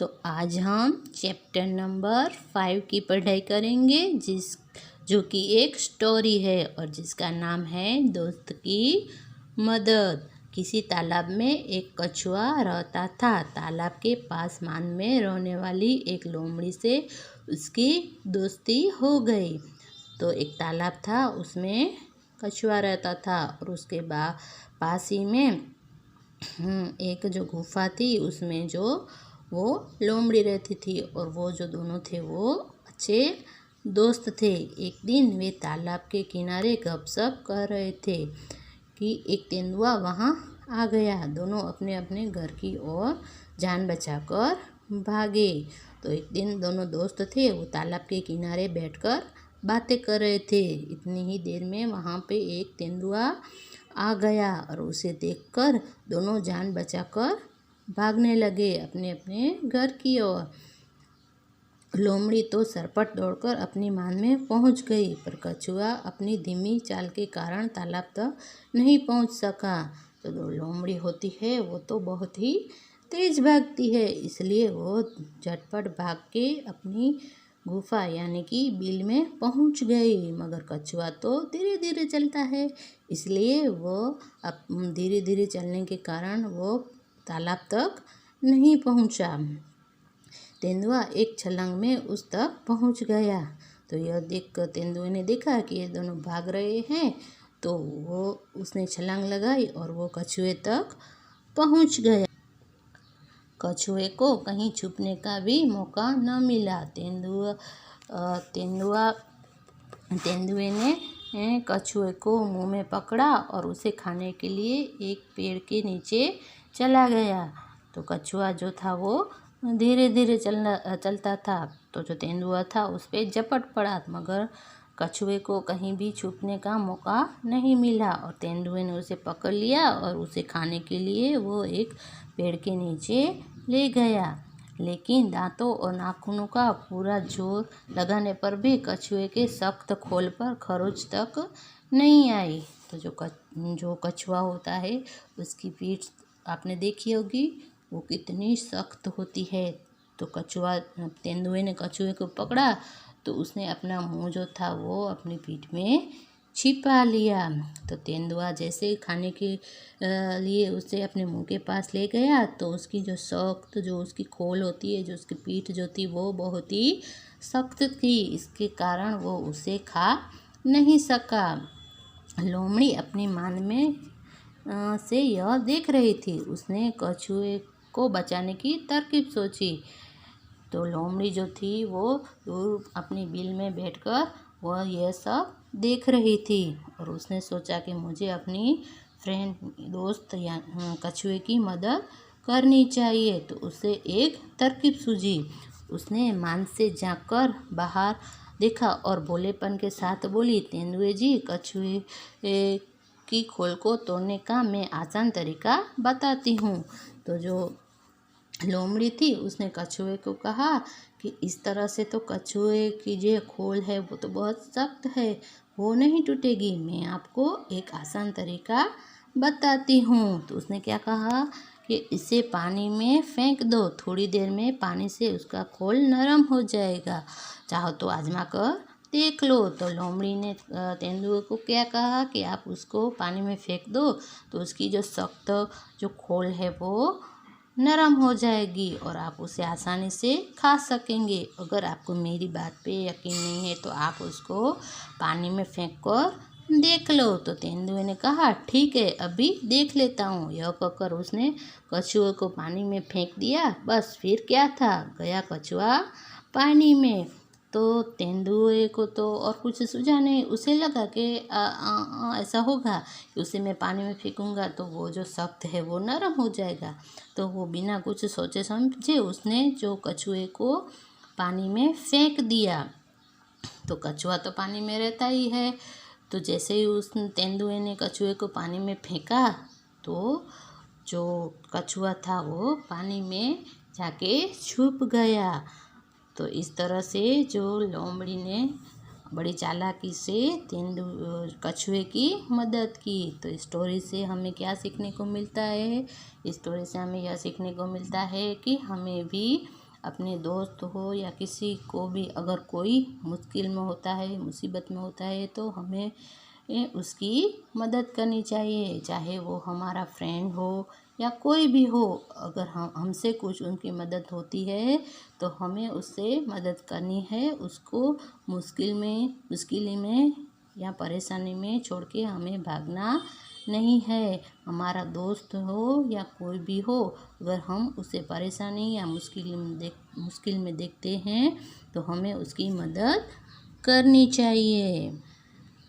तो आज हम चैप्टर नंबर 5 की पढ़ाई करेंगे जो कि एक स्टोरी है और जिसका नाम है दोस्त की मदद। किसी तालाब में एक कछुआ रहता था। तालाब के पास मान में रहने वाली एक लोमड़ी से उसकी दोस्ती हो गई। तो एक तालाब था, उसमें कछुआ रहता था और उसके पास ही में एक जो गुफा थी उसमें जो वो लोमड़ी रहती थी और वो जो दोनों थे वो अच्छे दोस्त थे। एक दिन वे तालाब के किनारे गपशप कर रहे थे कि एक तेंदुआ वहाँ आ गया। दोनों अपने अपने घर की ओर जान बचाकर भागे। तो एक दिन दोनों दोस्त थे, वो तालाब के किनारे बैठकर बातें कर रहे थे। इतनी ही देर में वहाँ पे एक तेंदुआ आ गया और उसे देखकर दोनों जान बचाकर भागने लगे अपने अपने घर की ओर। लोमड़ी तो सरपट दौड़कर अपनी मान में पहुंच गई, पर कछुआ अपनी धीमी चाल के कारण तालाब तक नहीं पहुंच सका। तो जो लोमड़ी होती है वो तो बहुत ही तेज भागती है, इसलिए वो झटपट भाग के अपनी गुफा यानी कि बिल में पहुंच गई। मगर कछुआ तो धीरे धीरे चलता है, इसलिए वो धीरे धीरे चलने के कारण वो तालाब तक नहीं पहुंचा। तेंदुआ एक छलांग में उस तक पहुंच गया। तो यह देखकर तेंदुए ने देखा कि ये दोनों भाग रहे हैं, तो उसने छलांग लगाई और वो कछुए तक पहुंच गया। कछुए को कहीं छुपने का भी मौका न मिला। तेंदुए ने कछुए को मुंह में पकड़ा और उसे खाने के लिए एक पेड़ के नीचे चला गया। तो कछुआ जो था वो धीरे धीरे चलता था, तो जो तेंदुआ था उस पर झपट पड़ा, मगर कछुए को कहीं भी छुपने का मौका नहीं मिला और तेंदुए ने उसे पकड़ लिया और उसे खाने के लिए वो एक पेड़ के नीचे ले गया। लेकिन दांतों और नाखूनों का पूरा जोर लगाने पर भी कछुए के सख्त खोल पर खरोच तक नहीं आई। तो जो कछुआ होता है उसकी पीठ आपने देखी होगी, वो कितनी सख्त होती है। तो तेंदुए ने कछुए को पकड़ा तो उसने अपना मुंह जो था वो अपनी पीठ में छिपा लिया। तो तेंदुआ जैसे खाने के लिए उसे अपने मुंह के पास ले गया, तो उसकी जो सख्त जो उसकी खोल होती है, जो उसकी पीठ जो थी वो बहुत ही सख्त थी, इसके कारण वो उसे खा नहीं सका। लोमड़ी अपनी मान में से यह देख रही थी। उसने कछुए को बचाने की तरकीब सोची। तो लोमड़ी जो थी वो दूर अपनी बिल में बैठकर वह यह सब देख रही थी और उसने सोचा कि मुझे अपनी दोस्त या कछुए की मदद करनी चाहिए। तो उसे एक तरकीब सूझी। उसने मान से झांककर बाहर देखा और भोलेपन के साथ बोली, तेंदुए जी, कछुए की खोल को तोड़ने का मैं आसान तरीका बताती हूँ। तो जो लोमड़ी थी उसने कछुए को कहा कि इस तरह से तो कछुए की जो खोल है वो तो बहुत सख्त है, वो नहीं टूटेगी, मैं आपको एक आसान तरीका बताती हूँ। तो उसने क्या कहा कि इसे पानी में फेंक दो, थोड़ी देर में पानी से उसका खोल नरम हो जाएगा, चाहो तो आजमा कर देख लो। तो लोमड़ी ने तेंदुए को क्या कहा कि आप उसको पानी में फेंक दो तो उसकी जो सख्त जो खोल है वो नरम हो जाएगी और आप उसे आसानी से खा सकेंगे। अगर आपको मेरी बात पे यकीन नहीं है तो आप उसको पानी में फेंक कर देख लो। तो तेंदुए ने कहा, ठीक है, अभी देख लेता हूँ। यह कहकर उसने कछुए को पानी में फेंक दिया। बस फिर क्या था, गया कछुआ पानी में। तो तेंदुए को तो और कुछ सूझा नहीं। उसे लगा कि ऐसा होगा कि उसे मैं पानी में फेंकूंगा तो वो जो सख्त है वो नरम हो जाएगा। तो वो बिना कुछ सोचे समझे उसने जो कछुए को पानी में फेंक दिया। तो कछुआ तो पानी में रहता ही है। तो जैसे ही उस तेंदुए ने कछुए को पानी में फेंका तो जो कछुआ था वो पानी में जाके छुप गया। तो इस तरह से जो लोमड़ी ने बड़ी चालाकी से कछुए की मदद की। तो इस स्टोरी से हमें क्या सीखने को मिलता है? इस स्टोरी से हमें यह सीखने को मिलता है कि हमें भी अपने दोस्त हो या किसी को भी अगर कोई मुश्किल में होता है, मुसीबत में होता है, तो हमें उसकी मदद करनी चाहिए। चाहे वो हमारा फ्रेंड हो या कोई भी हो, अगर हमसे कुछ उनकी मदद होती है तो हमें उससे मदद करनी है। उसको मुश्किल में या परेशानी में छोड़ के हमें भागना नहीं है। हमारा दोस्त हो या कोई भी हो, अगर हम उसे परेशानी या मुश्किल में देखते हैं तो हमें उसकी मदद करनी चाहिए।